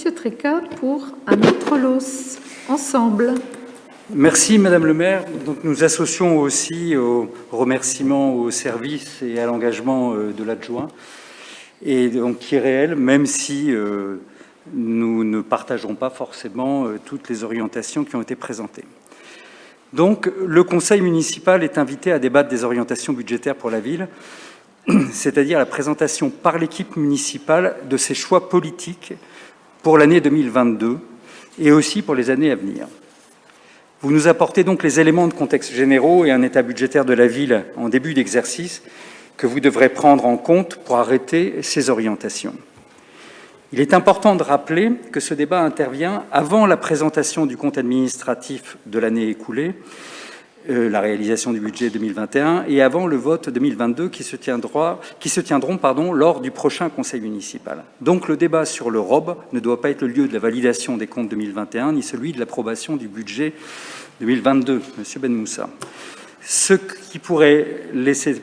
Monsieur Tréca pour un autre LOS, ensemble. Merci Madame le maire. Donc, nous associons aussi aux remerciements au service et à l'engagement de l'adjoint, et donc qui est réel, même si nous ne partageons pas forcément toutes les orientations qui ont été présentées. Donc, le conseil municipal est invité à débattre des orientations budgétaires pour la ville, c'est-à-dire la présentation par l'équipe municipale de ses choix politiques pour l'année 2022 et aussi pour les années à venir. Vous nous apportez donc les éléments de contexte généraux et un état budgétaire de la ville en début d'exercice que vous devrez prendre en compte pour arrêter ces orientations. Il est important de rappeler que ce débat intervient avant la présentation du compte administratif de l'année écoulée, la réalisation du budget 2021, et avant le vote 2022 qui se tiendront lors du prochain conseil municipal. Donc le débat sur le ROB ne doit pas être le lieu de la validation des comptes 2021, ni celui de l'approbation du budget 2022, Monsieur Benmoussa. Ce que pourrait laisser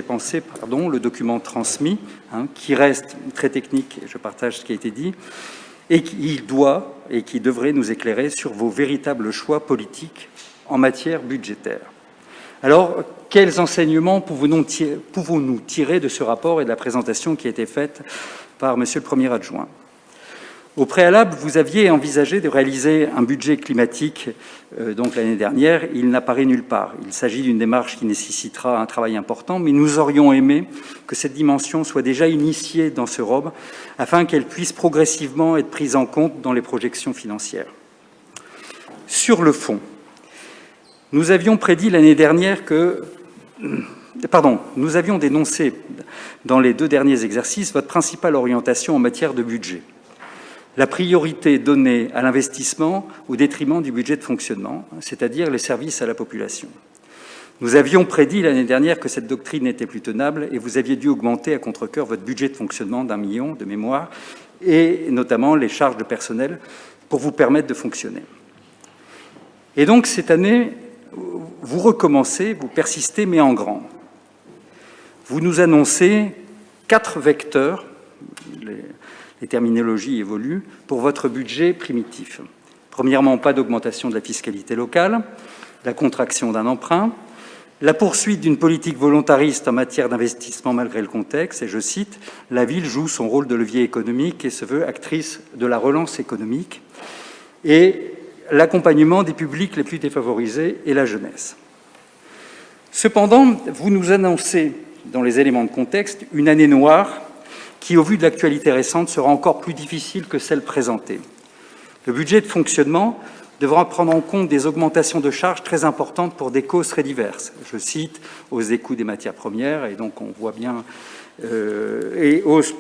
penser le document transmis, qui reste très technique, je partage ce qui a été dit, et qui devrait nous éclairer sur vos véritables choix politiques en matière budgétaire. Alors, quels enseignements pouvons-nous tirer de ce rapport et de la présentation qui a été faite par Monsieur le Premier adjoint ? Au préalable, vous aviez envisagé de réaliser un budget climatique donc l'année dernière. Il n'apparaît nulle part. Il s'agit d'une démarche qui nécessitera un travail important, mais nous aurions aimé que cette dimension soit déjà initiée dans ce ROB afin qu'elle puisse progressivement être prise en compte dans les projections financières. Sur le fond, nous avions prédit l'année dernière nous avions dénoncé dans les 2 derniers exercices votre principale orientation en matière de budget. La priorité donnée à l'investissement au détriment du budget de fonctionnement, c'est-à-dire les services à la population. Nous avions prédit l'année dernière que cette doctrine n'était plus tenable et vous aviez dû augmenter à contre-cœur votre budget de fonctionnement d'1 million de mémoire et notamment les charges de personnel pour vous permettre de fonctionner. Et donc cette année, vous recommencez, vous persistez, mais en grand. Vous nous annoncez 4 vecteurs, les terminologies évoluent, pour votre budget primitif. Premièrement, pas d'augmentation de la fiscalité locale, la contraction d'un emprunt, la poursuite d'une politique volontariste en matière d'investissement malgré le contexte, et je cite, « La ville joue son rôle de levier économique et se veut actrice de la relance économique », et l'accompagnement des publics les plus défavorisés et la jeunesse. Cependant, vous nous annoncez, dans les éléments de contexte, une année noire qui, au vu de l'actualité récente, sera encore plus difficile que celle présentée. Le budget de fonctionnement devra prendre en compte des augmentations de charges très importantes pour des causes très diverses. Je cite, hausse des coûts des matières premières, et donc on voit bien, et hausse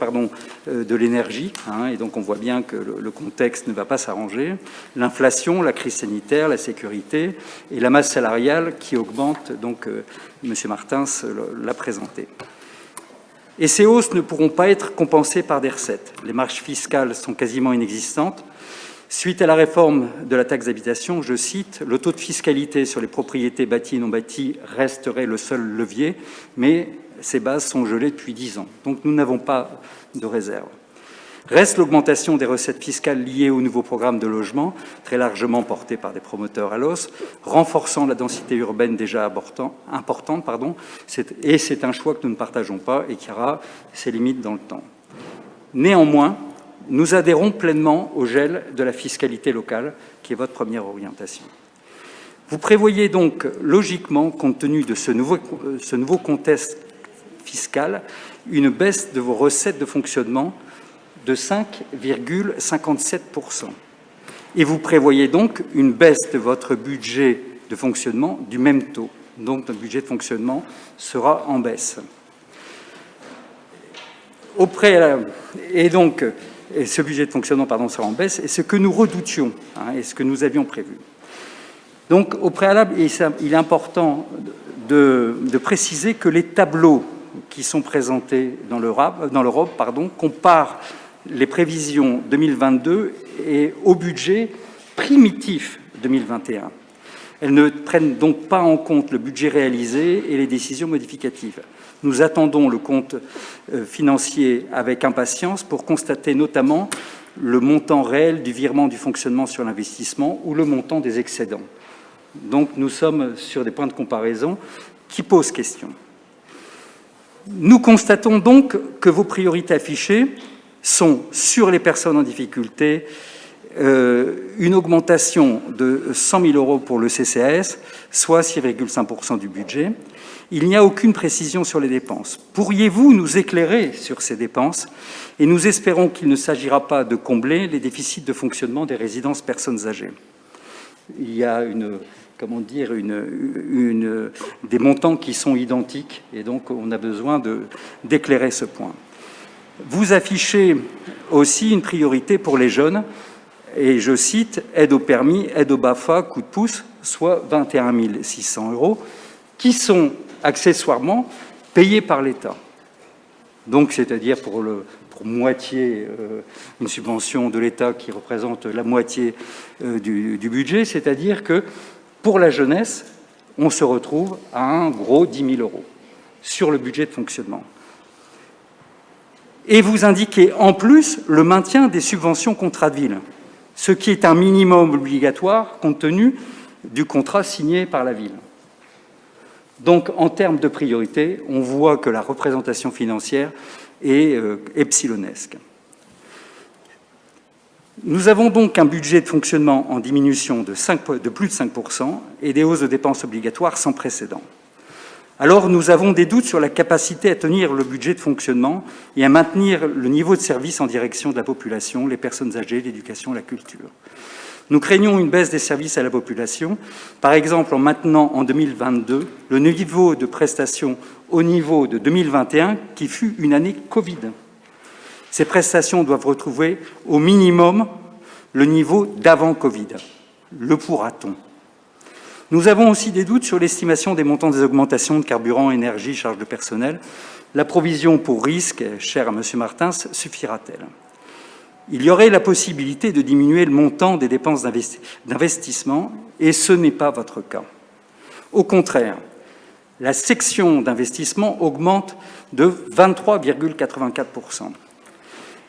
de l'énergie, et donc on voit bien que le contexte ne va pas s'arranger, l'inflation, la crise sanitaire, la sécurité, et la masse salariale qui augmente, donc M. Martins l'a présenté. Et ces hausses ne pourront pas être compensées par des recettes. Les marges fiscales sont quasiment inexistantes. Suite à la réforme de la taxe d'habitation, je cite, « Le taux de fiscalité sur les propriétés bâties et non bâties resterait le seul levier, mais ces bases sont gelées depuis 10 ans. » Donc nous n'avons pas de réserve. Reste l'augmentation des recettes fiscales liées au nouveau programme de logement, très largement porté par des promoteurs à l'os, renforçant la densité urbaine déjà importante, et c'est un choix que nous ne partageons pas et qui aura ses limites dans le temps. Néanmoins, nous adhérons pleinement au gel de la fiscalité locale, qui est votre première orientation. Vous prévoyez donc logiquement, compte tenu de ce nouveau contexte fiscal, une baisse de vos recettes de fonctionnement de 5,57%. Et vous prévoyez donc une baisse de votre budget de fonctionnement du même taux. Donc notre budget de fonctionnement sera en baisse. Et ce budget de fonctionnement sera en baisse, et ce que nous redoutions, et ce que nous avions prévu. Donc au préalable, il est important de préciser que les tableaux qui sont présentés dans le ROB comparent les prévisions 2022 et au budget primitif 2021. Elles ne prennent donc pas en compte le budget réalisé et les décisions modificatives. Nous attendons le compte financier avec impatience pour constater notamment le montant réel du virement du fonctionnement sur l'investissement ou le montant des excédents. Donc nous sommes sur des points de comparaison qui posent question. Nous constatons donc que vos priorités affichées sont, sur les personnes en difficulté, une augmentation de 100 000 € pour le CCAS, soit 6,5% du budget. Il n'y a aucune précision sur les dépenses. Pourriez-vous nous éclairer sur ces dépenses? Et nous espérons qu'il ne s'agira pas de combler les déficits de fonctionnement des résidences personnes âgées. Il y a des montants qui sont identiques, et donc on a besoin d'éclairer ce point. Vous affichez aussi une priorité pour les jeunes, et je cite « aide au permis, aide au BAFA, coup de pouce », soit 21 600 €, qui sont accessoirement payés par l'État. Donc, c'est-à-dire pour moitié une subvention de l'État qui représente la moitié du budget, c'est-à-dire que pour la jeunesse, on se retrouve à un gros 10 000 € sur le budget de fonctionnement. Et vous indiquez en plus le maintien des subventions contrat de ville, ce qui est un minimum obligatoire compte tenu du contrat signé par la ville. Donc, en termes de priorité, on voit que la représentation financière est epsilonesque. Nous avons donc un budget de fonctionnement en diminution de plus de 5% et des hausses de dépenses obligatoires sans précédent. Alors, nous avons des doutes sur la capacité à tenir le budget de fonctionnement et à maintenir le niveau de service en direction de la population, les personnes âgées, l'éducation, la culture. Nous craignons une baisse des services à la population, par exemple en maintenant en 2022 le niveau de prestations au niveau de 2021, qui fut une année Covid. Ces prestations doivent retrouver au minimum le niveau d'avant Covid. Le pourra-t-on? Nous avons aussi des doutes sur l'estimation des montants des augmentations de carburant, énergie, charges de personnel. La provision pour risque, chère à M. Martins, suffira-t-elle? Il y aurait la possibilité de diminuer le montant des dépenses d'investissement, et ce n'est pas votre cas. Au contraire, la section d'investissement augmente de 23,84%.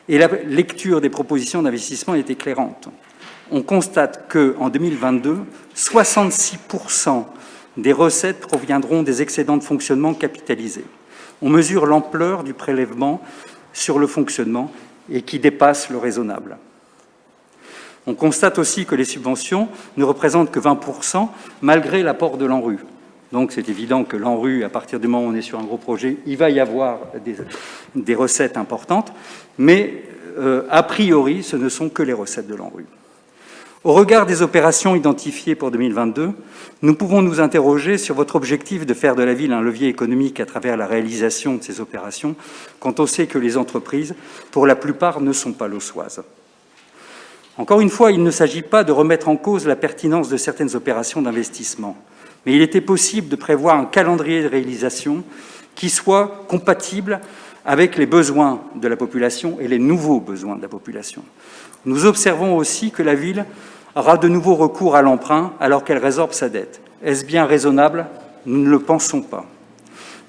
Et la lecture des propositions d'investissement est éclairante. On constate qu'en 2022, 66% des recettes proviendront des excédents de fonctionnement capitalisés. On mesure l'ampleur du prélèvement sur le fonctionnement et qui dépasse le raisonnable. On constate aussi que les subventions ne représentent que 20% malgré l'apport de l'ANRU. Donc c'est évident que l'ANRU, à partir du moment où on est sur un gros projet, il va y avoir des recettes importantes, mais a priori, ce ne sont que les recettes de l'ANRU. Au regard des opérations identifiées pour 2022, nous pouvons nous interroger sur votre objectif de faire de la ville un levier économique à travers la réalisation de ces opérations, quand on sait que les entreprises, pour la plupart, ne sont pas lossoises. Encore une fois, il ne s'agit pas de remettre en cause la pertinence de certaines opérations d'investissement, mais il était possible de prévoir un calendrier de réalisation qui soit compatible avec les besoins de la population et les nouveaux besoins de la population. Nous observons aussi que la ville aura de nouveau recours à l'emprunt alors qu'elle résorbe sa dette. Est-ce bien raisonnable? Nous ne le pensons pas.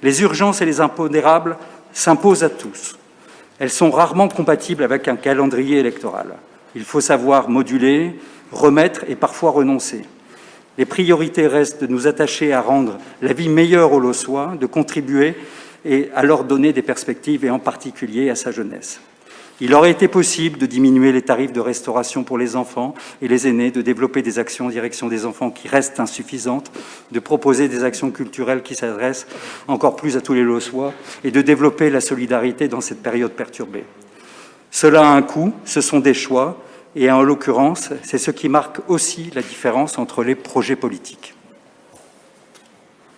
Les urgences et les impondérables s'imposent à tous. Elles sont rarement compatibles avec un calendrier électoral. Il faut savoir moduler, remettre et parfois renoncer. Les priorités restent de nous attacher à rendre la vie meilleure aux Lossois, de contribuer et à leur donner des perspectives, et en particulier à sa jeunesse. Il aurait été possible de diminuer les tarifs de restauration pour les enfants et les aînés, de développer des actions en direction des enfants qui restent insuffisantes, de proposer des actions culturelles qui s'adressent encore plus à tous les Lossois et de développer la solidarité dans cette période perturbée. Cela a un coût, ce sont des choix, et en l'occurrence, c'est ce qui marque aussi la différence entre les projets politiques.